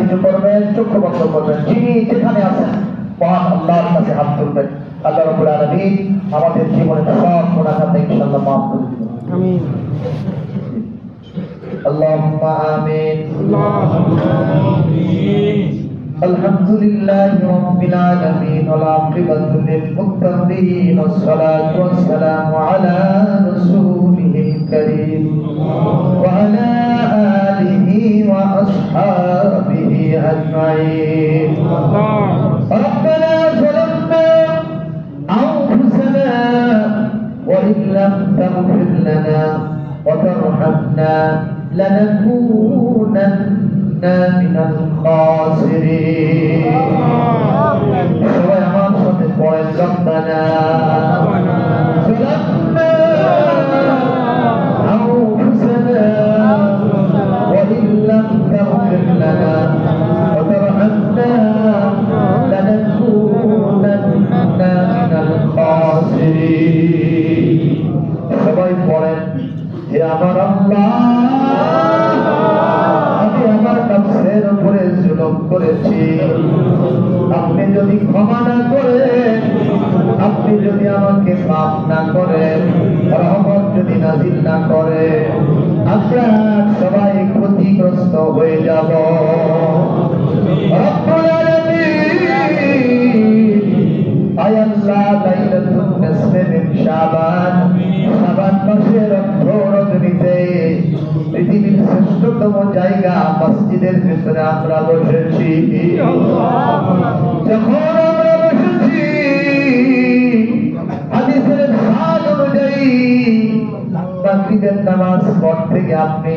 কিছু করবেন, চক্ষু বন্ধ করবেন, যিনি যেখানে আছেন মহান আল্লাহর কাছে হাত তুলবেন। আল্লাহ রাব্বুল আলামিন আমাদের জীবনের সব গুনাহ খাতা ইনশাআল্লাহ মাফ করে দিবেন। আমিন। আল্লাহুম্মা আমিন। আল্লাহুম্মা আমিন। আলহামদুলিল্লাহি রাব্বিল আলামিন ওয়াল আকিবাতু লিল মুত্তাকিন ওয়াসসালাতু ওয়াসসালামু আলা রাসূলিল কারীম ওয়া আলা আলিহি ওয়া আসহাবিহি আজমাইন। রব্বানা যালামনা আনফুসানা ওয়া ইন লাম তাগফির লানা ওয়া তারহামনা লানাকুনান্না মিনাল খাসিরিন। সবাই আমার সাথে পড়েন, রব্বানা যালামনা আনফুসানা ওয়া ইন লাম তাগফির লানা ওয়া তারহামনা লানাকুনান্না মিনাল খাসিরিন। সবাই পড়েন, হে আমার আল্লাহ, আমি আমার নফসের উপরে জুলুম করেছি, আপনি যদি ক্ষমা না করেন, আপনি যদি আমাকে মাফ না করেন, রহমত যদি নাযিল না করেন, আমরা সবাই ক্ষতিগ্রস্ত হয়ে যাব। রব্বুল আলামিন, আয় আল্লাহ, লাইলাতুন নিসফে মিন শাবান, শাবান মাসের রজনীতে পৃথিবীর শ্রেষ্ঠতম জায়গা মসজিদের ভিতরে আমরা বসেছি। যখন আমরা বসেছি, হাদিসের সাদ অনুযায়ী মাগরিবের নামাজ পড় থেকে আপনি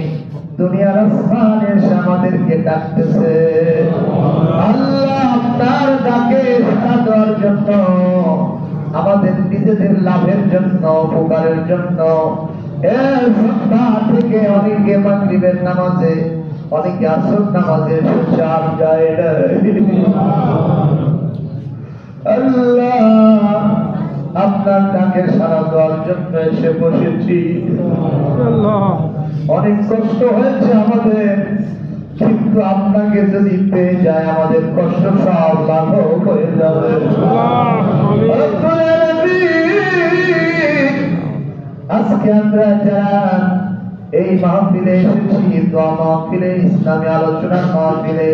দুনিয়ার আসমানে এসে আমাদেরকে ডাকতেছে। আল্লাহ, আপনার ডাকে সাড়া দেওয়ার জন্য, আমাদের নিজেদের লাভের জন্য, উপকারের জন্য সন্ধ্যা থেকে অনেকে মাগরিবের নামাজে, অনেকে আসর নামাজে চার যায়। আল্লাহ, আপনার ডাকে সাড়া দেওয়ার জন্য এসে বসেছি। অনেক কষ্ট হয়েছে আমাদের, কিন্তু আপনাকে যদি পেয়ে যায় আমাদের কষ্ট সব লাঘব হয়ে যাবে। আজকে আমরা যারা এই মাহফিলে এসেছি, দোয়া মাহফিলে, ইসলামী আলোচনার মাহফিলে,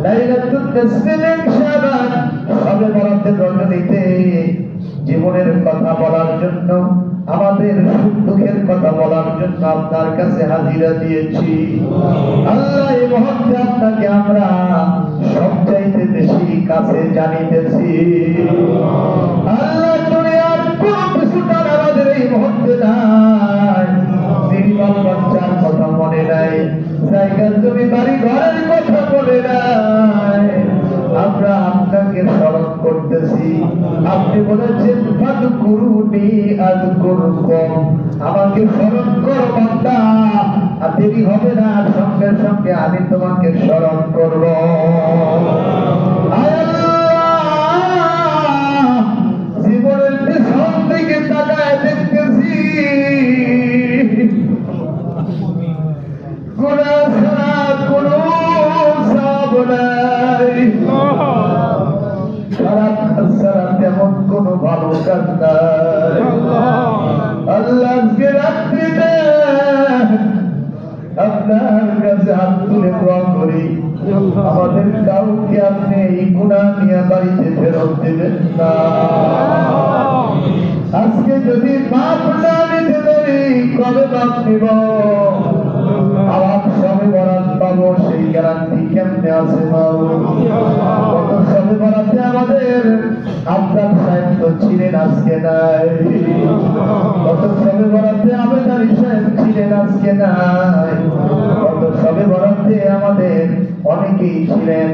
লাইলাতুন নিসফে মিন শাবান, শবে বরাতের রজনীতে জীবনের কথা বলার জন্য, আমাদের সুখ দুঃখের কথা বলার জন্য আপনার কাছে হাজিরা দিয়েছি। আল্লাহ, এই মুহূর্তে আপনাকে আমরা সবচাইতে বেশি কাছে জানিতেছি। আল্লাহ, দুনিয়ার কোনো কিছুটা আমাদের এই মুহূর্তে নাই, নির্মল বাচ্চার কথা মনে নাই, জায়গার জমি বাড়ি ঘরের কথা মনে নাই। আমরা আপনাকে স্মরণ করতেছি। আপনি বলেছেন, ফাযকুরুনি আযকুরকুম, আমাকে স্মরণ করো বান্দা, আর দেরি হবে না, সঙ্গে সঙ্গে আমি তোমাকে স্মরণ করব। জীবনের পেছন থেকে তাকায় দেখতেছি, গুনাহ ছাড়া কোনো সওয়াব নাই, খারাপ কাজ ছাড়া তেমন কোনো ভালো কাজ নাই। আল্লাহ, আজকে রাত্রিতে আপনার কাছে হাত তুলে দোয়া করি, আমাদের কাউকে আপনি এই গুনাহ নিয়ে বাড়িতে ফেরত দেবেন না। আজকে যদি মাপ না নিতে পারি, কবে মাপ নিব? আবার সবে বরাত পাবো, সেই গ্যারান্টি কেমনে আছে? কত সবে বরাতে আমাদের আপনার সাহেব ছিলেন, আজকে নাই। কত সবে বরাতে আবেদার সাহেব ছিলেন, আজকে নাই। কত সবে বরাতে আমাদের অনেকেই ছিলেন,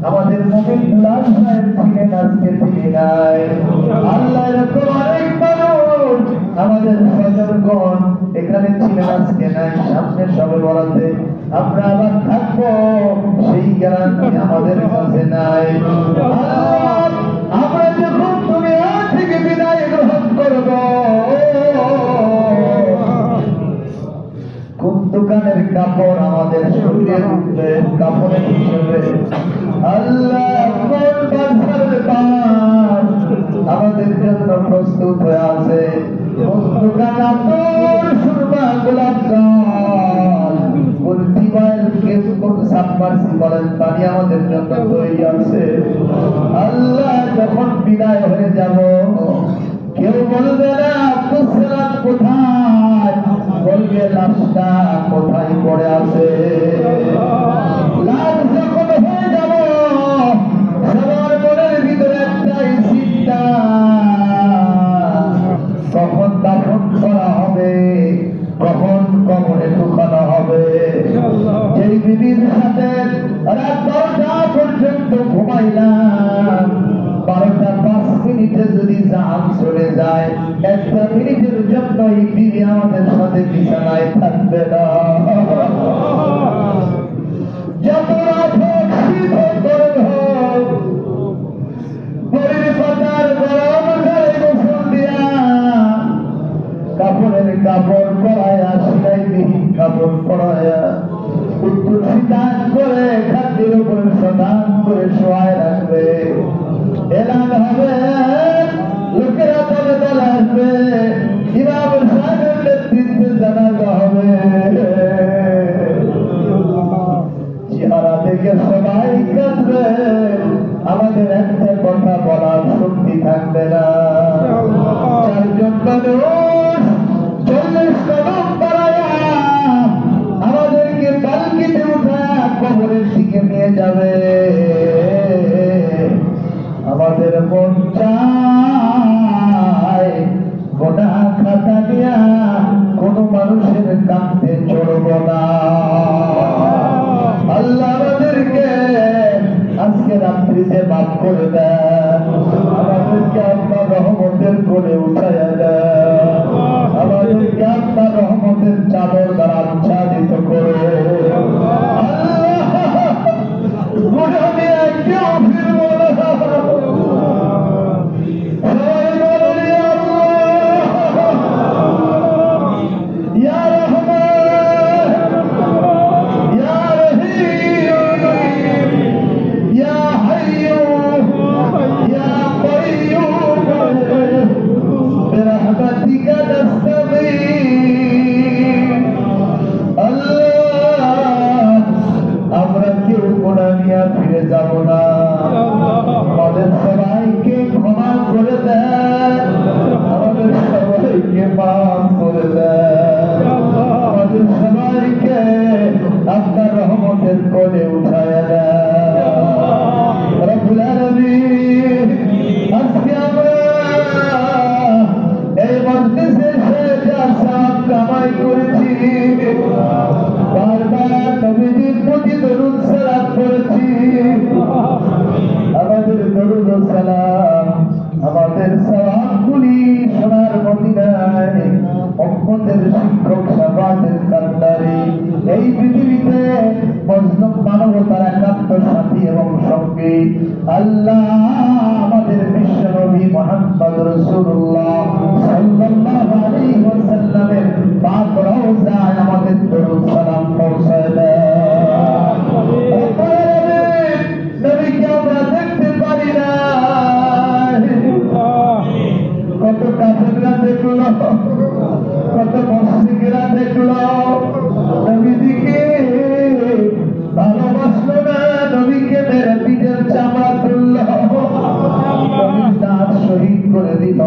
আমাদের মুমিন লাল সাহেব ছিলেন, আজকে তিনি নাই। আল্লাহ, এরকম অনেক মানুষ আমাদের স্বজনগণ এখানে ছিলেন, আজকে নাই। সামনে সবে বরাতে আমরা আবার থাকবো, সেই গ্যারান্টি আমাদের কাছে নাই। আমরা যখন দুনিয়া থেকে বিদায় গ্রহণ করব, কোন দোকান কোরআনের কাপড় আমাদের শরীরে উঠবে কাপড়ের হিসেবে। আল্লাহ কোন বাজারের পাশ আমাদের জন্য প্রস্তুত হয়ে আছে। দোকান আতর সুরমা গোলাপ জল সাবমার্সিবলের পানি আমাদের জন্য তৈরি আছে। আল্লাহ যখন বিদায় হয়ে যাব কেউ বলবে না আব্দুল সালাম কোথায়, বলবে লাশটা কোথায় পড়ে আছে। লাশ যখন হয়ে যাব সবার মনের ভিতরে একটাই চিন্তা, কখন দাফন করা হবে, কখন কবরে ঢুকানো হবে। যেই বিবির সাথে রাত 12টা পর্যন্ত ঘুমাইলাম, 12টা 5 মিনিটে যদি জান চলে যায়, 1 মিনিটের জন্য এই বিবি আমাদের সাথে বিছানায় থাকবে না। যত রাত হোক, শীত হোক, গরম হোক, বড়ির পাতার গরম গায়ে গোসল দিয়া কাপড়ের কাপড় পরায়া, সিলাইবিহীন কাপড় পরায়া, উত্তর সিদ্ধান করে খাদ্যের উপর সদান করে শোয়ায় রাখবে। এলান হবে, লোকেরা দলে দলে আসবে, ইমাম সাহেবের নেতৃত্বে জানাজা হবে। চেহারা দেখে সবাই কাঁদবে, আমাদের একটা কথা বলার শক্তি থাকবে না। 4 জন মানুষ 40 কদম বাড়ায়া আমাদেরকে পালকিতে উঠায়া কবরের দিকে নিয়ে যাবে। আমাদের মন চায় গোনাহ খাতা নিয়া কোন মানুষের কাঁধে চড়ব না। আল্লাহ আমাদেরকে আজকে রাত্রিতে মাফ করে দেন, আমাদেরকে আপনার রহমতের কোলে উঠাইয়া দেন, আমাদেরকে আপনার রহমতের চাদর দ্বারা আচ্ছাদিত করে। আল্লাহ কেউ ফিরব না, সবাই বলেন ইয়া আল্লাহ, ইয়া রহমান, ইয়া রহিম, ইয়া হাইয়্যু, ইয়া কাইয়্যুম, বিরহমাতিকা নাস্তাগীথ। আল্লাহ আমরা কেউ গুনাহ নিয়ে ফিরে যাব না, আমাদের সবাইকে ক্ষমা করে দেন, আমাদের সবাইকে মাফ করে দেন, আমাদের সবাইকে আপনার রহমতের কোলে উঠায় দেন। রব্বুল আলামিন, আজকে আমরা এই মজলিসে যা সওয়াব কামাই করেছি, বারবার নবীজির প্রতি দরুদ সালাম করেছি, আমাদের দরুদ ও সালাম আমাদের সওয়াবগুলি সোনার মদিনায় উম্মতের শিক্ষক শাফাতের কান্ডারি এই পৃথিবীতে মজলুম মানবতার একান্ত সাথী এবং সঙ্গী আল্লাহ আমাদের বিশ্বনবী মুহাম্মদ রাসূলুল্লাহ সাল্লাল্লাহু আলাইহি ওয়াসাল্লামের পাক রওজায় আমাদের দরুদ সালাম পৌঁছায় দেন। নবীকে আমরা দেখতে পারি না, কত কাফেররা দেখলো, কত মুশরিকরা দেখলো, নবীজিকে ভালোবাসলো না, নবীকে মেরে পিঠের চামড়া তুললো, নবীর দাঁত শহীদ করে দিল।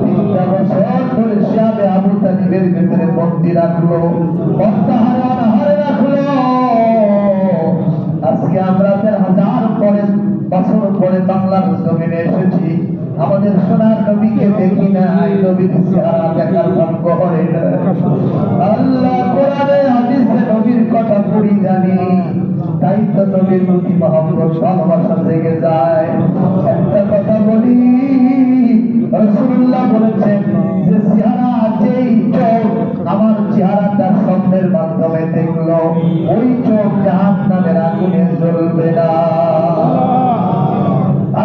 3টা বছর ধরে শিয়াবে আবু তালিবের ভেতরে বন্দী রাখলো, অত্যাহারে অনাহারে রাখলো। আজকে আমরা 1000 বছর পরে বাংলার জমিনে এসেছি, আমাদের সোনার নবীকে দেখি না, নবীর চেহারা দেখার ভাগ্য হয় না। আল্লাহ কোরআনে হাদিসে নবীর কথা পড়ি জানি, তাই তো নবীর প্রতি মহব্বত ভালোবাসা জেগে যায়। একটা কথা বলি, রাসূলুল্লাহ বলেছেন যে চেহারা, যেই চোখ আমার চেহারাটা স্বপ্নের মাধ্যমে দেখলো, ওই চোখ জাহান্নামের আগুনে জ্বলবে না।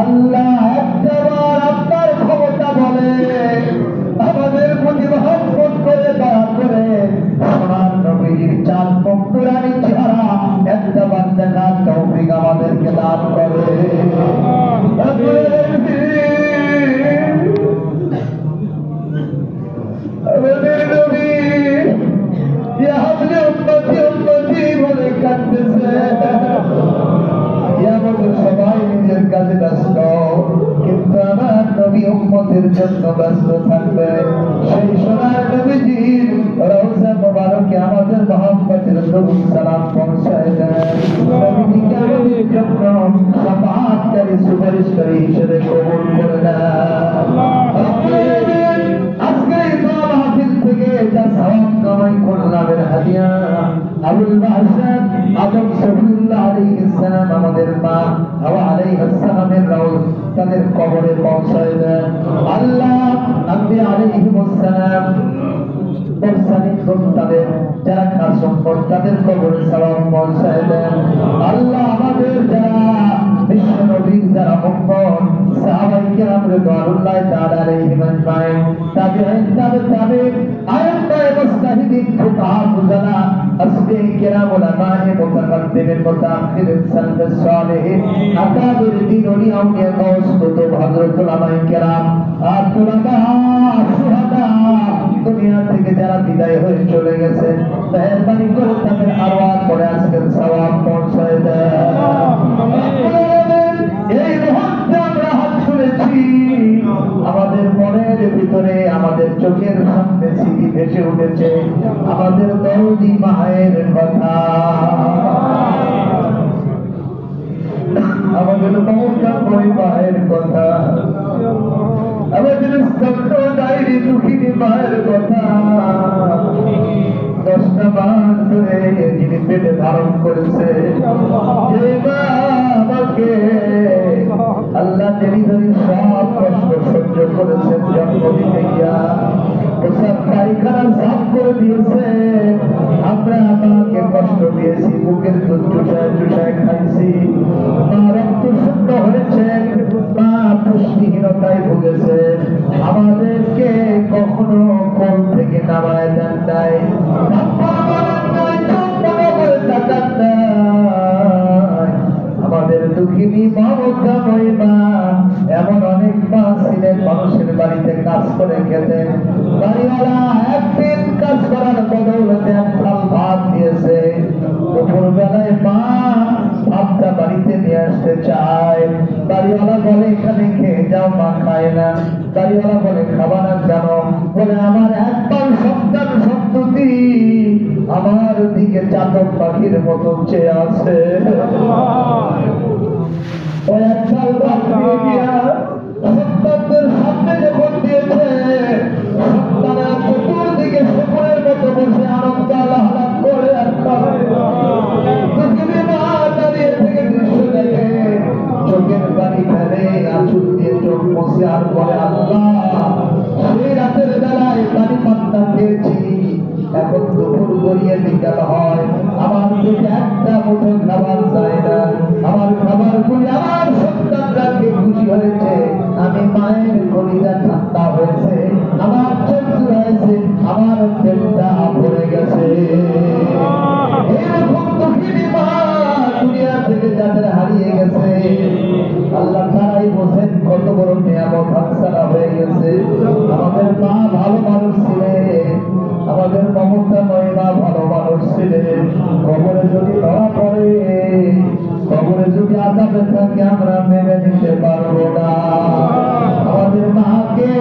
আল্লাহ একবার আপনার ক্ষমতা বলে আমাদের প্রতি মহব্বত করে দয়া করে সোনার নবীর চাঁদ তৌফিক আমাদেরকে দান করে। আমাদের নবী ইয়া হাবলি উম্মতি উম্মতি বলে কাঁদতেছে। আমাদের সবাই নিজের কাজে ব্যস্ত, কিন্তু আমার নবী উম্মতের জন্য ব্যস্ত থাকবে। সেই সোনার নবীজির রওজা মুবারকে আমাদের মুহাম্মদের দরুদ সালাম পৌঁছায় দেন। নবীজিকে আমাদের জন্য শাফাআতকারী সুপারিশকারী হিসেবে কবুল করে নেন। আজকে এই দোয়া মাহফিল থেকে যা সওয়াব কামাই করলামের হাদিয়া আবুল বাশার আদম সফিউল্লাহ আলাইহিস সালাম আমাদের মা হাওয়া আলাইহিস সালামের রওজ তাদের কবরে পৌঁছায় দেন। আল্লাহ আম্বিয়া আলাইহিস সালাম তাদের যারা খাস সম্পদ তাদের কবরে সওয়াব পৌঁছায় দেন। আল্লাহ আমাদের যারা বিশ্ব নবীর যারা উম্মত সাহাবায়ে কেরাম রাদিয়াল্লাহু তাআলা আলাইহিম আজমাইন তাবিঈন তাবিঈন আইম্মায়ে মুজতাহিদিন ফুকাহা ফুজালা আসবে কেরাম উলামায়ে মুতাকাদ্দিমিন মুতাআখিরিন সালফে সালেহিন আকাবির দ্বীন ওলিয়া আউলিয়া গাউস কুতুব হযরত উলামায়ে কেরাম আর উলামা সুহাদা দুনিয়া থেকে যারা বিদায় হয়ে চলে গেছে মেহেরবানি করে তাদের আরওয়াহ করে আজকের সওয়াব পৌঁছায় দেন। এই মুহূর্তে আমরা হাত তুলেছি, আমাদের মনের ভিতরে আমাদের চোখের সামনে স্মৃতি ভেসে উঠেছে আমাদের দরদি মায়ের কথা, আমাদের মমতাময়ী মায়ের কথা, আমাদের স্তব্ধ ডায়েরি দুঃখিনী মায়ের কথা। 10টা মাস ধরে যিনি পেটে ধারণ করেছে, যে মা আমাকে আল্লাহ ডেলিভারি সব কষ্ট সহ্য করেছেন, জন্ম দিতে গিয়া ওসব পায়খানা সাফ করে দিয়েছে। আমরা আমাকে কষ্ট দিয়েছি, বুকের দুধ চুষায় চুষায় খাইছি, মা রক্ত শূন্য হয়েছে, মা পুষ্টিহীনতায় ভুগেছে, আমাদেরকে কখনো কোল থেকে নামায় দেন নাই, আমাদের দুঃখিনী মমতাময়ী মা। এমন অনেক মা ছিলেন মানুষের বাড়িতে কাজ করে খেতেন, বাড়িওয়ালা একদিন কাজ করার বদৌলতে এক থাল ভাত দিয়েছে, দুপুর বেলায় মা ভাতটা বাড়িতে নিয়ে আসতে চায়, বাড়িওয়ালা বলে এখানে খেয়ে যাও, মা খায় না। বাড়িওয়ালা বলে খাবা না কেন? বলে আমার একবার সন্তান সন্ততি আমার দিকে চাতক পাখির মতো চেয়ে আছে, ওই একবার সন্তানদের সামনে যখন দিয়েছে, সন্তানের চতুর্দিকে শুকুরের মতো বসে আনন্দ আহ্লাদ করে আর দাঁড়িয়ে থেকে দৃশ্য দেখে চোখের বাড়ি ফেলে, আঁচল দিয়ে চোখ মুছে আর বলে আল্লাহ সেই রাতের বেলায় পানি পাত্তা খেয়েছি, এখন দুপুর গড়িয়ে বিকাল হয়, আমার পেটে একটা মুঠো খাবার চায় না, আমার খাবার গুলি আমার সন্তানরাকে খুশি হয়েছে, আমি মায়ের কলিজা ঠান্ডা হয়েছে, আমার চোখ হয়েছে, আমার পেটটা ভরে গেছে। এরকম দুঃখিনী মা দুনিয়া থেকে যাদের হারিয়ে গেছে, আল্লাহ তারাই বোঝেন কত বড় নিয়ামত হাতছাড়া হয়ে গেছে। আমাদের মা ভালো মানুষ ছিলেন, আমাদের মমতাময়ী মা ভালো মানুষ ছিলেন, কবরে যদি ধরা পড়ে, কবরে যদি আযাবে থাকে আমরা মেনে নিতে পারবো না। আমাদের মাকে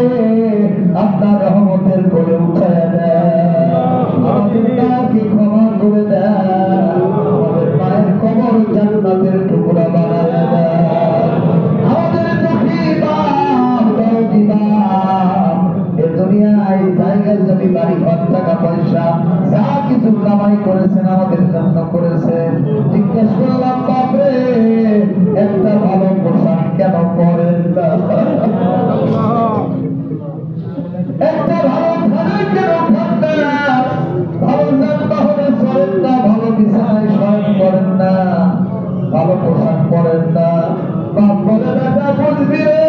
আপনার রহমতের কোলে উঠায় দেন, আমাদের মাকে ক্ষমা করে দেন, আমাদের মায়ের কবর জান্নাতের টুকরা বানায় দেন। আমাদের দুঃখী বাপ দরদি বাপ এ দুনিয়ায় জায়গা জমি বাড়ি ঘর টাকা পয়সা যা কিছু কামাই করেছেন আমাদের জন্য করেছেন, জিজ্ঞেস করলাম বাপরে একটা ভালো পোশাক কেন পরেন না, একটা ভালো খানা কেন খান না, ভালো যানবাহনে চলেন না, ভালো বিছানায় শয়ন করেন না, ভালো পোশাক পরেন না। বাপ বলে বেটা বুঝবি রে,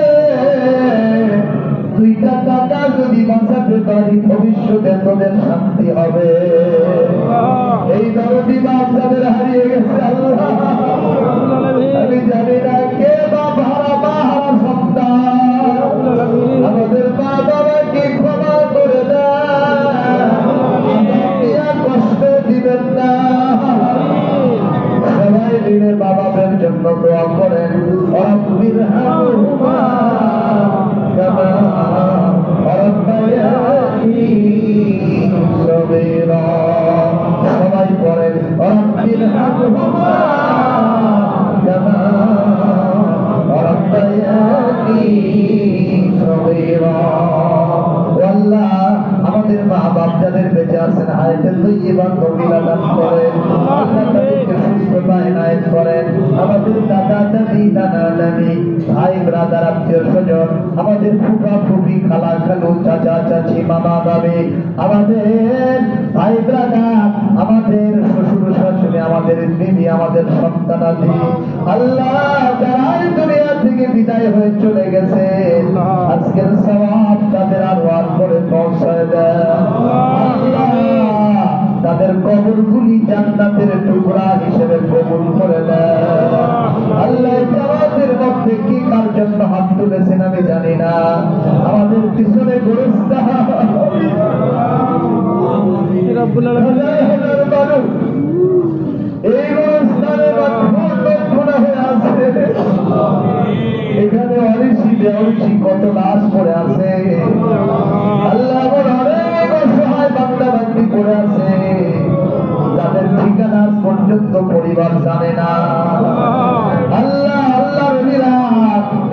2টা টাকা যদি বাঁচাতে পারি ভবিষ্যতে তোদের শান্তি হবে। এই দরদি বাপ যাদের হারিয়ে গেছে আল্লাহ টেবিলে বাবাদের জন্য দোয়া করেন রব্বির হামহুমা কামা রাব্বায়ানি সগীরা। সবাই পড়েন রব্বির হামহুমা কামা রাব্বায়ানি সগীরা। আল্লাহ আমাদের মা বাপ যাদের বেঁচে আছেন হায়াতের তৈয়বা তৌফিক দান করেন, আল্লাহ তাদেরকে সুস্থতা এনায়েত করেন। আমাদের দাদা দাদি নানা নানি ভাই ব্রাদার আত্মীয় স্বজন, আমাদের ফুফা ফুফি খালা খালু চাচা চাচি মামা মামি, আমাদের ভাই ব্রাদার, আমাদের শ্বশুর শাশুড়ি, আমাদের বিবি, আমাদের সন্তানাদি, আল্লাহ যারা দুনিয়া থেকে বিদায় হয়ে চলে গেছে আজকের সওয়াব তাদের আরওয়াহ করে পৌঁছায় দেন। আল্লাহ তাদের কবরগুলি জান্নাতের টুকরা হিসেবে কবুল করে দেন। আল্লাহ জামাতের মধ্যে কি কার জন্য হাত তুলেছেন আমি জানি না, আমাদের পিছনে গোরস্থান এই গোরস্থানে লক্ষণা হয়ে আছে, এখানে অরিসি বেঅরিসি কত লাশ পড়ে আছে। আল্লাহ অনেক অসহায় বান্দা বান্দি পড়ে আছে যাদের ঠিকানা আজ পর্যন্ত পরিবার জানে না। আল্লাহ আল্লাহ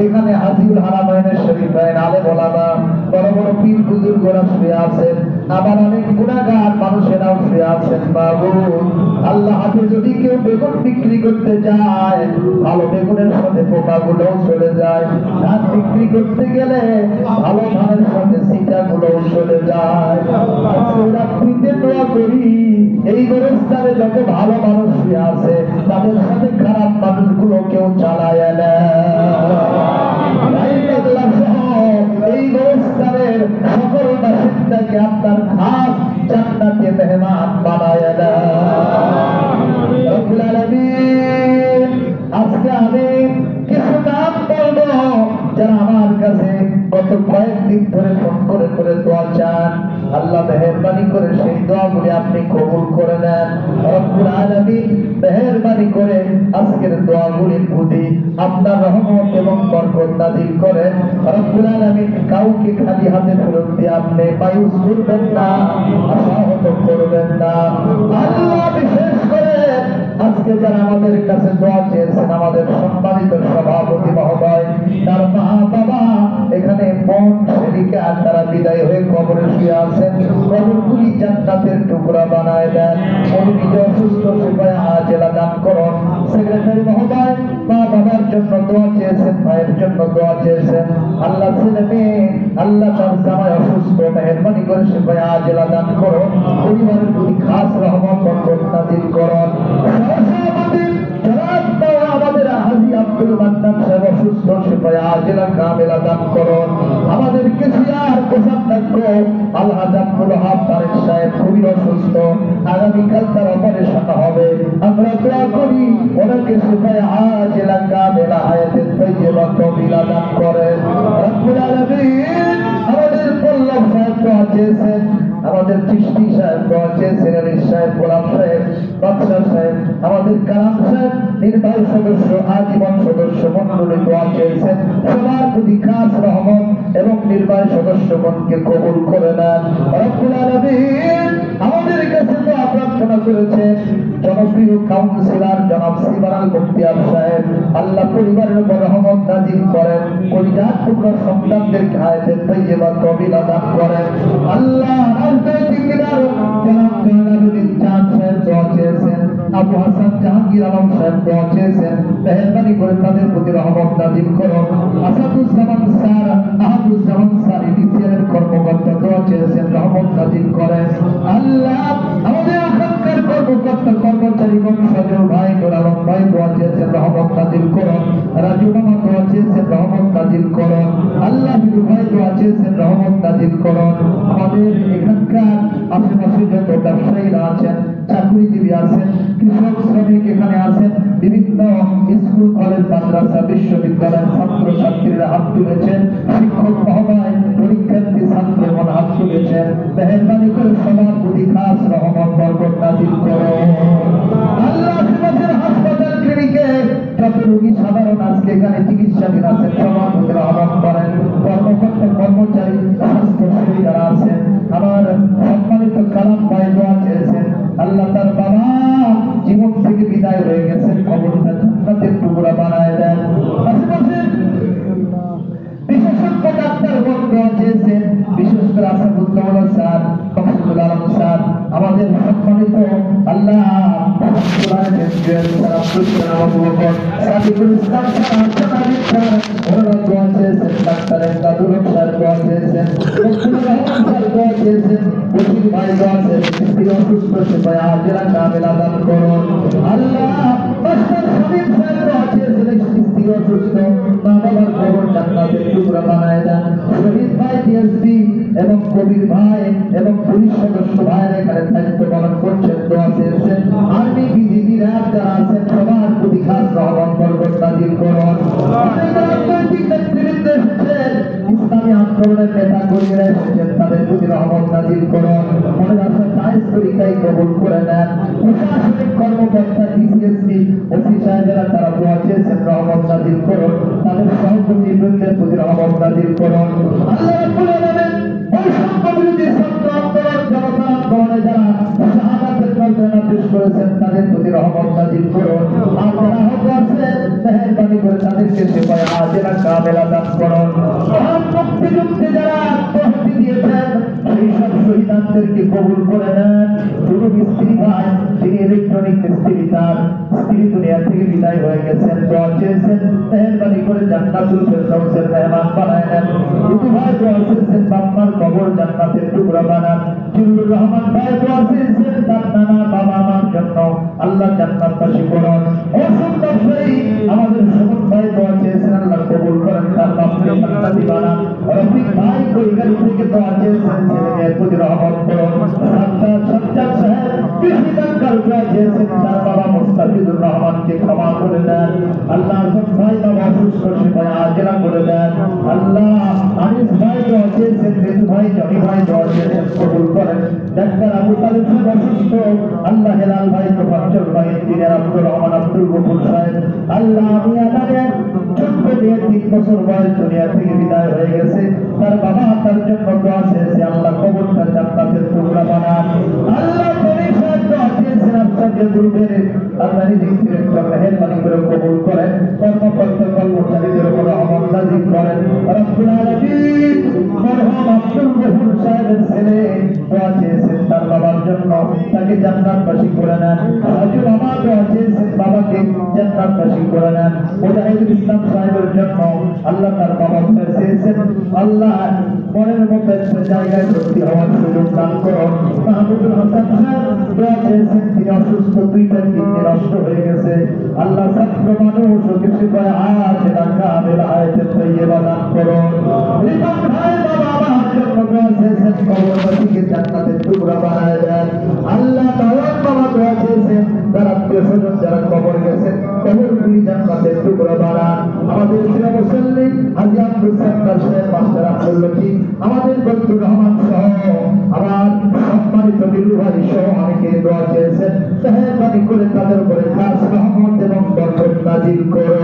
এখানে হাজির হারামাইনের শরীফাইন আলেম ওলামা বড় বড় পীর বুজুর্গরা শুয়ে আছেন, আবার অনেক গুনাহগার মানুষেরাও শুয়ে আছেন। বাবু আল্লাহ হাতে যদি কেউ বেগুন বিক্রি করতে যায় ভালো বেগুনের সাথে পোকাগুলোও চলে যায়, ধান বিক্রি করতে গেলে ভালো ধানের সাথে সিটাগুলোও চলে যায়। রাত্রিতে দোয়া করি এই গোরস্থানে যত ভালো মানুষ শুয়ে আছে তাদের সাথে খারাপ মানুষগুলো কেউ চালায় না। এই গোরস্থানের সকল বাসিন্দাকে আপনার খাস জান্নাতে মেহমান বানায় না। রব্বুল আলামিন আজকে আমি কিছু নাম বলবো যারা আমার কাছে গত কয়েকদিন ধরে ফোন করে করে দোয়া চান, আল্লাহ মেহেরবানি করে সেই দোয়াগুলি আপনি কবুল করে নেন। রব্বুল আলামিন মেহেরবানি করে আজকের দোয়াগুলির প্রতি আপনার রহমত এবং বরকত নাযিল করেন। রব্বুল আলামিন কাউকে খালি হাতে ফেরত দিয়ে আপনি মায়ুস করবেন না, আশাহত করবেন না। আল্লাহ বিশেষ করে আজকে যারা আমাদের কাছে দোয়া চেয়েছেন, আমাদের সম্মানিত সভাপতি মহোদয়, তার মা বাবা এখানে বোন সেদিকে আর তারা বিদায় হয়ে কবরে শুয়ে আছেন, কবরগুলি জান্নাতের টুকরা বানায় দেন। উনি নিজে অসুস্থ, সেবায় আজেলা দান করুন। সেক্রেটারি মহোদয় মা বাবার জন্য দোয়া চেয়েছেন, ভাইয়ের জন্য দোয়া চেয়েছেন। আল্লাহ ছেলে মেয়ে, আল্লাহ তার জামাই অসুস্থ, মেহেরবানি করে সেবায় আজেলা দান করুন। পরিবারের প্রতি খাস রহমত বরকত নাযিল করুন। আমাদের হাজী আব্দুল মান্নান সাহেব অসুস্থ, সেবায় আজেলা কামেলা দান করুন। আমাদের কেশিয়ার কোষাধ্যক্ষ আলহাজ আব্দুল ওয়াহাব তারেক সাহেব খুবই অসুস্থ, আগামীকাল তার অপারেশন হবে। আমরা দোয়া করি ওনাকে সেবায় আজেলা কামেলা হায়াতের তৈয়বা তৌফিক দান করেন। রব্বুল আলামিন আমাদের পল্লব সাহেব দোয়া চেয়েছেন, আমাদের চিশতি সাহেব দোয়া চেয়েছেন, আলী সাহেব, গোলাম সাহেব, বাদশাহ সাহেব, আমাদের কালাম সাহেব, নির্বাহী সদস্য, আজীবন সদস্য মন্ডলী দোয়া চেয়েছেন। সবার প্রতি খাস রহমত এবং নির্বাহী সদস্যগণকে কবুল করে নেন। রব্বুল আলামিন আমাদের কাছে দোয়া প্রার্থনা করেছেন জনপ্রিয় কাউন্সিলর জনাব সিবারাল মুখতিয়ার সাহেব, আল্লাহ পরিবারের উপর রহমত নাযিল করেন, পরিবার টুকরা সন্তানদেরকে হায়াতের তৈয়বা তৌফিক দান করেন। আল্লাহ রাজনৈতিক লিডার জনাব জয়নালউদ্দিন চাঁদ সাহেব দোয়া চেয়েছেন, আবু হাসান জাহাঙ্গীর আলম সাহেব দোয়া চেয়েছেন, মেহেরবানি করে তাদের প্রতি রহমত নাযিল করুন। আসাদুজ্জামান স্যার, আহাদুজ্জামান স্যার ইডিসিএলের কর্মকর্তা দোয়া চেয়েছেন, রহমত নাযিল করেন। আল্লাহ আমাদের এখানকার কর্মকর্তা কর্মচারীগণ সজল ভাই, নুর আলম ভাই দোয়া চেয়েছেন, রহমত নাযিল করুন। রাজু মামা দোয়া চেয়েছেন, রহমত নাযিল করুন। আল্লাহ বিরু ভাই দোয়া চেয়েছেন, রহমত নাযিল করুন। আমাদের এখানকার আশেপাশে যত ব্যবসায়ীরা আছেন, চাকরিজীবী আছেন, কৃষক শ্রমিক এখানে আছেন, বিভিন্ন স্কুল কলেজ মাদ্রাসা বিশ্ববিদ্যালয়ের ছাত্র ছাত্রীরা হাত তুলেছেন, শিক্ষক মহোদয়, পরীক্ষার্থী ছাত্রগণ হাত তুলেছেন। মেহেরবানি করে সবার প্রতি খাস রহমত বরকত নাযিল করুন। আল্লাহ আশেপাশের হাসপাতাল ক্লিনিকে যেখানে চিকিৎসাধীন আছেন সবার প্রতি রহমত করেন। কর্মকর্তা কর্মচারী স্বাস্থ্যসেবী যারা আছেন, আমার সম্মানিত কালাম ভাই দোয়া চেয়েছেন, আল্লাহ তার বাবা জীবন থেকে বিদায় হয়ে গেছেন, কবরটা জান্নাতের টুকরা বানায় দেন। আশেপাশে বিশেষজ্ঞ ডাক্তার দোয়া চেয়েছেন, বিশেষ করে আসাদুল্লাহ স্যার, কমসুল আলম স্যার, আমাদের সম্মানিত আল্লাহ এবং কবির ভাই এবং পুলিশ সদস্য ভাইয়ের এখানে দায়িত্ব পালন করছেন, দোয়া চেয়েছেন। আর্মি বিজিবি র্যাব যারা আছেন সবার প্রতি খাস রহমত বরকত নাজিল করুন। রাজনৈতিক নেতৃবৃন্দ এসেছেন, ইসলামী আন্দোলনের নেতা কর্মীরা এসেছেন, তাদের প্রতি রহমত নাজিল করুন। মনে রাখবেন দায়িত্ব পরীক্ষায় কবুল করে নেন। প্রশাসনিক কর্মকর্তা ডিসিএসপি ওসি সাহেবেরা তারা দোয়া চেয়েছেন, রহমত নাজিল করুন। তাদের সহযোগী বৃন্দের প্রতি রহমত নাজিল করুন। আল্লাহ রাব্বুল আলামিন বৈষম্য বিরোধী ছাত্র আন্দোলন জনতা আন্দোলনে যারা শাহাদাতের মর্যাদা পেশ করেছেন তাদের প্রতি রহমত নাজিল করুন। আর যারা আহত আছেন মেহেরবানি করে তাদেরকে সেবায় আজেরা কামেলা দান করুন। মহান মুক্তিযুদ্ধে যারা আত্মাহুতি দিয়েছেন সেই সব শহীদদেরকে কবুল করে নেন। শুধু মিস্ত্রি ভাই, তিনি ইলেকট্রনিক মিস্ত্রি, তার স্ত্রী দুনিয়া থেকে বিদায় হয়ে গেছেন, দোয়া চেয়েছেন মেহেরবানি করে জান্নাতুল ফেরদাউসের মেহমান বানায় নেন। দুদু ভাই দোয়া চেয়েছেন বাবার কবর জান্নাতের টুকরা বানান। জিল্লুর রহমান ভাই দোয়া চেয়েছেন তার নানা বাবা মার জন্য আল্লাহ জান্নাতবাসী করুন। অসংখ্য ব্যবসায়ী আমাদের সুমন ভাই দোয়া চেয়েছেন, আল্লাহ কবুল করেন, তার বাপকে জান্নাতি বানান। রফিক ভাই কৈগারি থেকে দোয়া চেয়েছেন, ছেলে মেয়ের প্রতি রহমত করুন। সাজ্জাদ সাহেব কৃষিদানকার দোয়া চেয়েছেন, তার বাবা মুস্তাফিজুর রহমানকে ক্ষমা করে দেন। আল্লাহ আজম ভাই বাবা অসুস্থ, সেটাই আজেরা করে দেন। আল্লাহ আনিস ভাই দোয়া চেয়েছেন, ঋতু ভাই, জনি ভাই দোয়া চেয়েছেন, কবুল করেন। ডাক্তার আবু তালেব সাহেব অসুস্থ, আল্লাহ হেলাল ভাই, তোফাজ্জল ভাই, ইঞ্জিনিয়ার আব্দুর রহমান, আব্দুল গফুর সাহেব, আল্লাহ আমি আমাদের ছোট্ট মেয়ে 3 বছর বয়স দুনিয়া থেকে বিদায় হয়ে গেছে, তার বাবা তার জন্য দোয়া চেয়েছে, আল্লাহ কবরটা জান্নাতের টুকরা বানান। আল্লাহ কবি সাহেব দোয়া চেয়েছেন, আপনাদের গ্রুপের আল্লাহ নিজের ডিরেক্টর মেহেরবানি করে কবুল করেন, কর্মকর্তা কর্মচারীদের উপর রহমত নাজিল করেন। রব্বুল আলামিন মরহুম আব্দুল গফুর সাহেবের ছেলে দোয়া চেয়েছেন তার বাবার জন্য, তাকে জান্নাতবাসী করে নেন। রাজু বাবা দোয়া চেয়েছেন, বাবাকে জান্নাতবাসী করে নেন। মুজাহিদুল ইসলাম সাহেবের জন্য আল্লাহ তার বাবা চেয়েছেন, আল্লাহ মনের মতো একটা জায়গায় ভর্তি হওয়ার সুযোগ দান করুন। মাহমুদুল হাসান সাহেব দোয়া চেয়েছেন, তিনি অসুস্থ, 2টা কিডনি নষ্ট হয়ে গেছে, আল্লাহ ছাত্র মানুষ ওকে সেবায় আজেরা কামেলা হায়াতে তৈয়বা দান করুন। রিপন ভাই বাবা আমার জন্য দোয়া চেয়েছেন, কবরবাসীকে জান্নাতের টুকরা বানায় দেন। আল্লাহ তাআলা বাবা দোয়া চেয়েছেন, তার আত্মীয়-স্বজন যারা কবর গেছেন কবরগুলি জান্নাতের টুকরা বানান। আমাদের প্রিয় মুসল্লি হাজী আব্দুল সাত্তার সাহেব, মাস্টার আব্দুল লতিফ, আমাদের বন্ধু রহমান সহ আমার সম্মানিত বিলু ভাই সহ অনেকে দোয়া চেয়েছেন, মেহেরবানি করে তাদের উপরে খাস রহমত এবং বরকত নাজিল করো।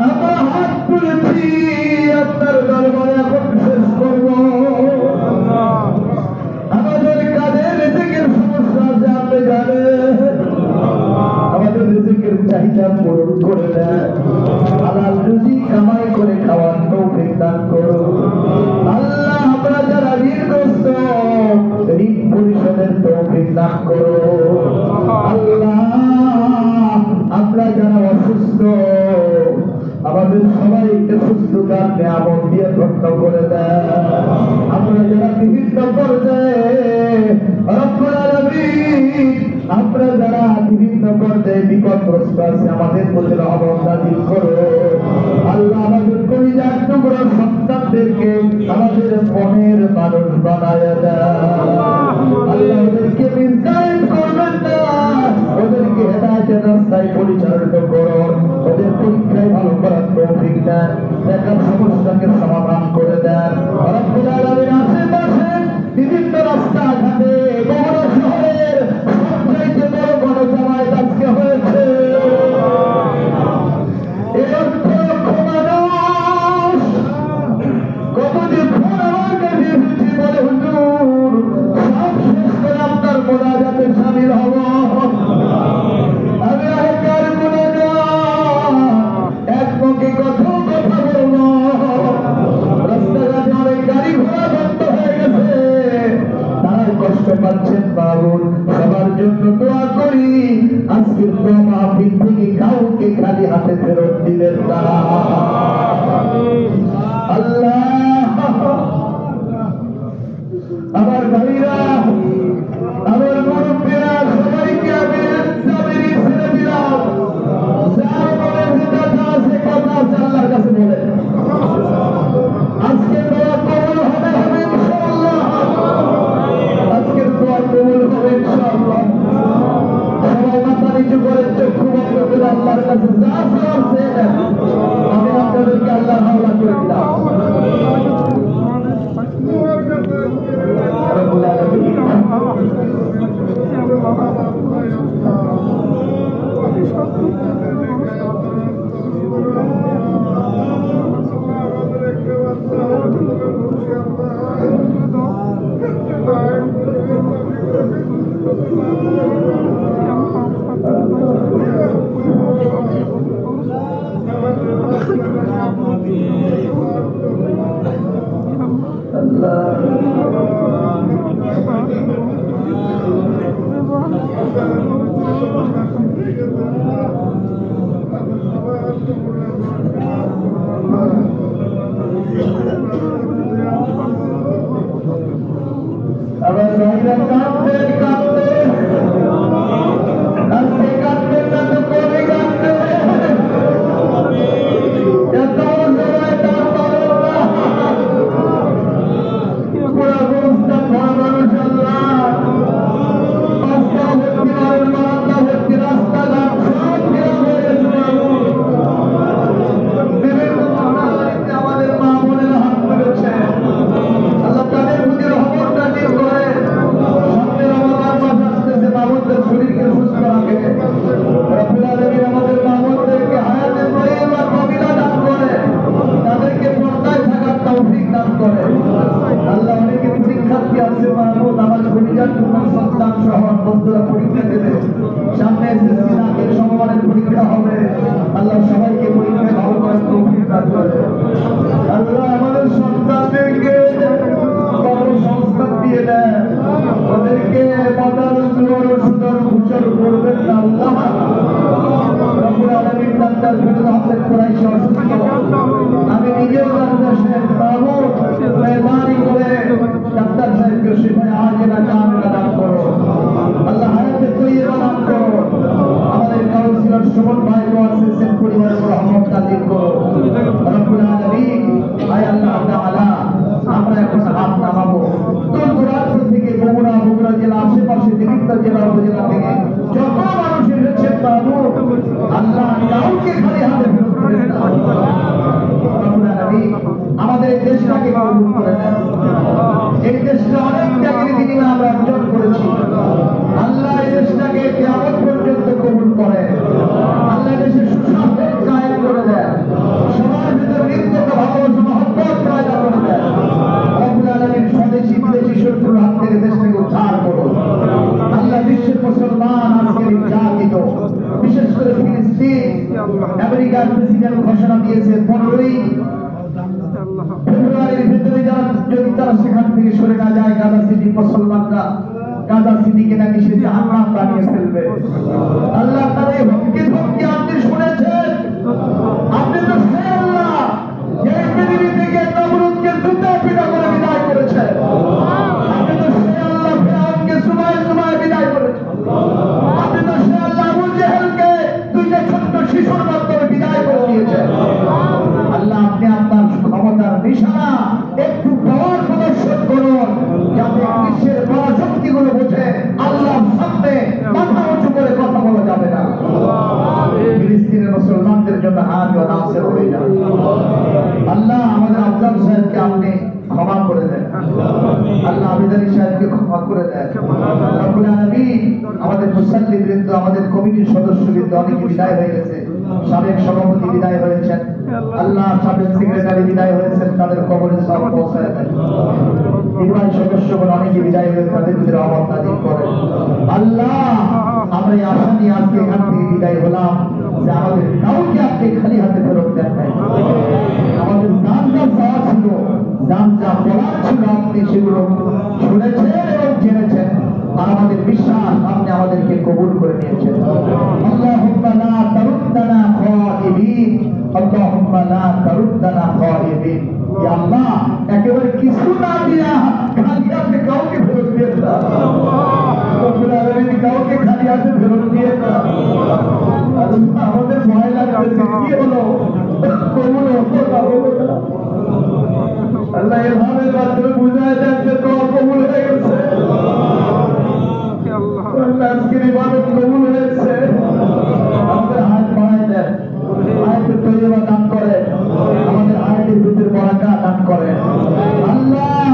আমরা হাত তুলেছি আপনার দরবারে, এখন শেষ করব। আমাদের কাজের রিজিকের সমস্যা আছে, আপনি জানেন, আমাদের রিজিকের চাহিদা পূরণ করে দেন। হালাল রুজি কামাই করে খাওয়ার তৌফিক দান করুন। আল্লাহ আমরা যারা ঋণগ্রস্ত, ঋণ পরিশোধের তৌফিক দান করুন। আল্লাহ আমরা যারা অসুস্থ, আমাদের সবাইকে সুস্থতার নিয়ামত দিয়ে ধন্য করে দেয়। আমরা যারা বিভিন্ন পর্যায়ে রব্বুল আলামিন, আমরা যারা বিভিন্ন পর্যায়ে বিপদগ্রস্ত আছে, আমাদের প্রতি রহমত নাজিল করো। আল্লাহ আমাদের কলিজার টুকরা সন্তানদেরকে আমাদের মনের মানুষ বানায় দেয়। আল্লাহ ওদেরকে মিসগাইড করবেন না, ওদেরকে হেদায়েতের রাস্তায় পরিচালিত করুন। ওদের পরীক্ষায় ভালো করার তৌফিক দেন, দেখার সমস্যাকে সমাধান করে দেন। রব্বুল আলামিন আশেপাশে বিভিন্ন রাস্তাঘাটে বড় শহরের সবচাইতে বড় গণজামায়াত আজকে হয়েছে। আজকের দোয়া মাহফিল থেকে কাউকে খালি হাতে ফেরত দিবেন না আল্লাহ। আমার ভাইরা, আমার মুরব্বীরা, সবাইকে আমি সাবিরি ছেড়ে দিলাম। যার মনের কথা আছে, কথা আছে, আল্লাহর কাছে বলেন। আজকে দোয়া কবুল হবে ইনশাআল্লাহ। আজকের দোয়া কবুল হবে ইনশাআল্লাহ। সবাই মাথা নিচু করে চক্ষু বন্ধ করে আল্লাহর কাছে যা চাওয়ার চেয়ে নেন। আমি আপনাদেরকে আল্লাহর হাওলা করে দিলাম। আবার ভাইরা কাঁদতেন কাঁদতেন, আজকে কাঁদতেন না তো কবে কাঁদতেন? এত সময় তার পারেন না। পুরা গুরুস্থান ভরা মানুষ আল্লাহ, রাস্তা ভর্তি মারের বারান্দা ভর্তি রাস্তাঘাট সব ঘেরা হয়ে গেছে মানুষ। বিভিন্ন মহামারীতে আমাদের মা বোনেরা হাত তুলেছে। আল্লাহ তাদের প্রতি রহমত নাযিল করে। সামনে রমজান মাস আসতেছে, মামুনদের শরীরকে সুস্থ রাখে। রব্বুল আলামিন আমাদের মামুনদেরকে হায়াতে তয়্যিবা কবিরা দান করে, তাদেরকে পর্দায় থাকার তৌফিক দান করে। আল্লাহ অনেকে পরীক্ষার্থী আছে মাহমুদ, আমার কলিজার টুকরা সন্তান সহ বন্ধুরা পরীক্ষা দেবে। সামনে এসএসসি নাকের সমমানের পরীক্ষা হবে। আল্লাহ সবাইকে পরীক্ষায় ভালো করার তৌফিক দান করে। আল্লাহ আমাদের সন্তানদেরকে কর্মসংস্থান দিয়ে দেন, ওদেরকে মাদার জোর সুন্দর ঘুষর করবেন না আল্লাহ। রব্বুল আলামিন ডাক্তার ফিরোজ আহমেদ কুরাইশি অসুস্থ, আমি নিজেও ডাক্তার সাহেব মাহমুদ মেহরবানি করে ডাক্তার সাহেবকে শিফায়ে আজিলা কামিলা দান করো আল্লাহ, হায়াতে তয়্যিবা দান করো। আমাদের কাউন্সিলর সুমন ভাই ওয়াসিসের পরিবারের রহমত নাযিল করো রব্বুল আলামিন। আয় আল্লাহ তাআলা, আমরা এখন হাত নামাবো। দূর দূরান্ত থেকে বগুড়া জেলা, আশেপাশে বিভিন্ন জেলা উপজেলা থেকে যত মানুষ এসেছে মাহমুদ, আল্লাহ কাউকে খালি হাতে ফেরত দিবেন না রব্বুল আলামিন। আমাদের দেশটাকে কবুল করে নেন। এই দেশটা অনেক ত্যাগের বিনিময়ে আমরা অর্জন করেছি। আল্লাহ এই দেশটাকে কিয়ামত পর্যন্ত কবুল করে। আল্লাহ দেশে সুশাসন কায়েম করে দেন। সবার ভিতরে হৃদ্যতা, ভালোবাসা, মহব্বত পয়দা করে দেন রব্বুল আলামিন। স্বদেশী বিদেশি শত্রুর হাত থেকে দেশটাকে উদ্ধার করুন আল্লাহ। বিশ্বের মুসলমান আজকে নির্যাতিত, বিশেষ করে ফিলিস্তিন। আমেরিকার প্রেসিডেন্ট ঘোষণা দিয়েছে 15ই ফেব্রুয়ারির ভিতরে যদি তারা সেখান থেকে সরে না যায়, গাজা সিটি মুসলমানরা গাজা সিটিকে নাকি সে জাহান্নাম বানিয়ে ফেলবে। আল্লাহ তার এই হুমকি ধমকি আপনি শুনেছেন? আপনি তো সে আল্লাহ যে পৃথিবী থেকে নমরুদকে জুতা পিটা করে বিদায় করেছেন। আপনি তো সে আল্লাহ ফিরআউনকে সুমায় বিদায় করেছেন। আপনি তো সে আল্লাহ আবু জেহেলকে দুইটা ছোট্ট শিশুর মাধ্যমে বিদায় করে দিয়েছেন। আল্লাহ আপনি আপনার ক্ষমতার নিশানা একটু পাওয়ার প্রদর্শন করুন, যাতে বিশ্বের বড় শক্তিগুলো বোঝে আল্লাহর সামনে মাথা উঁচু করে কথা বলা যাবে না। ফিলিস্তিনের মুসলমানদের জন্য আজ ও নাসির হয়ে যান। আল্লাহ আমাদের আফজাল সাহেবকে আপনি ক্ষমা করে দেন। আল্লাহ আবিদারি সাহেবকে ক্ষমা করে দেন রব্বুল আলামিন। আমাদের মুসল্লিবৃন্দ, আমাদের কমিটির সদস্যবৃন্দ অনেকে বিদায় হয়ে গেছে। সাবেক সভাপতি বিদায় হয়েছেন আল্লাহ, সাবেক সেক্রেটারি বিদায় হয়েছেন, তাদের কবরে সওয়াব পৌঁছায় দেন। নির্বাহী সদস্যগণ অনেকে বিদায় হয়ে তাদের প্রতি রহমত নাযিল করেন আল্লাহ। আমরা এই আশা নিয়ে আজকে এখান থেকে বিদায় হলাম যে আমাদের কাউকে আপনি খালি হাতে ফেরত দেন নাই। আমাদের দান যা চাওয়া ছিল, দান যা বলার ছিল, আপনি সেগুলো শুনেছেন এবং জেনেছেন। আর আমাদের বিশ্বাস আপনি আমাদেরকে কবুল করে নিয়েছেন। আল্লাহুম্মা লা তারুদ্দানা খাইবিন, আল্লাহুম্মা লা তারুদ্দানা খাইবিন। ইয়া আল্লাহ, একেবারে কিছু না দিয়া খালি আপনি কাউকে ফেরত দিয়ে না। রব্বুল আলামিন কাউকে খালি হাতে ফেরত দিয়ে না। আল্লাহ, আমাদের ভয় লাগছে কি হলো, কবুল হতো না হলো না। আল্লাহ এভাবে মাত্র বুঝায় যাচ্ছে দোয়া কবুল হয়ে গেছে। আল্লাহ আজকের ইবাদত কবুল হয়েছে। আমাদের হাত বাড়ায় দেন, আয়াতের তৈবা দান করেন, আমাদের আয়াতের ভিতরে বরাকা দান করেন। আল্লাহ,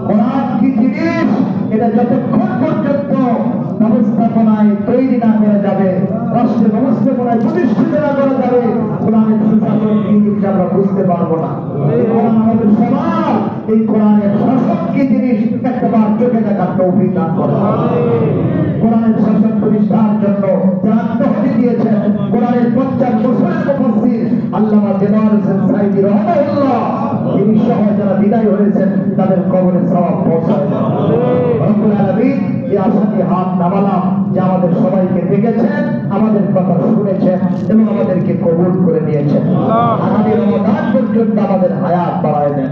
কোরআন কি জিনিস এটা যতক্ষণ পর্যন্ত ব্যবস্থাপনায় তৈরি না করা যাবে, রাষ্ট্রের ব্যবস্থাপনায় প্রতিষ্ঠিত না করা যাবে, কোরআনের সুশাসন কি জিনিস আমরা বুঝতে পারবো না। কোরআন আমাদের সবার এই কোরআনের শাসন কি জিনিস একবার চোখে দেখার তৌফিক দান করে। কোরআনের শাসন প্রতিষ্ঠার জন্য যারা আত্মহতি দিয়েছেন, কোরআনের 50 বছরের মুফাসসির আল্লামা দেওয়ার হোসেন সাঈদী রাহিমাহুল্লাহ, তিনি সহ যারা বিদায় হয়েছেন তাদের কবরে সওয়াব পৌঁছায়। রব্বুল আলামিন এই আশাটি হাত নামালাম যে আমাদের সবাইকে দেখেছেন, আমাদের কথা শুনেছেন এবং আমাদেরকে কবুল করে নিয়েছেন। আগামী রমজান পর্যন্ত আমাদের হায়াত বাড়ায় দেন।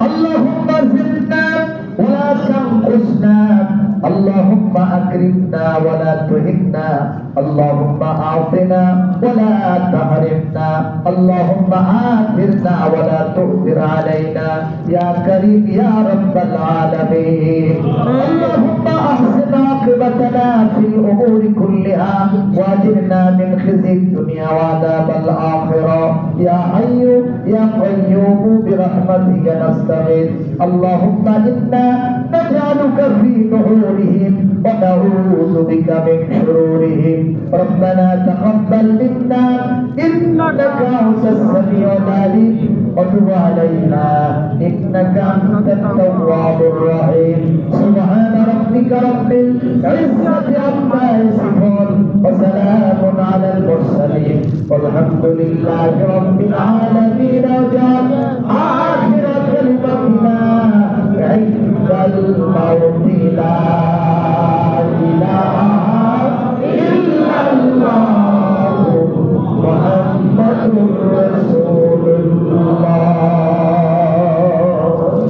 আল্লাহুম্মা জিদনা ওয়ালা তানকুসনা, اللهم أكرمنا ولا تهنا، اللهم أعطنا ولا تحرمنا، اللهم آثرنا ولا تؤثر علينا يا كريم يا رب العالمين. اللهم أحسن عاقبتنا في الأمور كلها وأجرنا من خزي الدنيا وعذاب الآخرة يا حي يا قيوم برحمتك نستغيث. اللهم إنا نجعلك في نحورهم ونعوذ بك من شرورهم. ربنا تقبل منا إنك أنت السميع العليم وتب علينا إنك أنت التواب الرحيم. سبحان ربك رب العزة عما يصفون وسلام على المرسلين والحمد لله رب العالمين.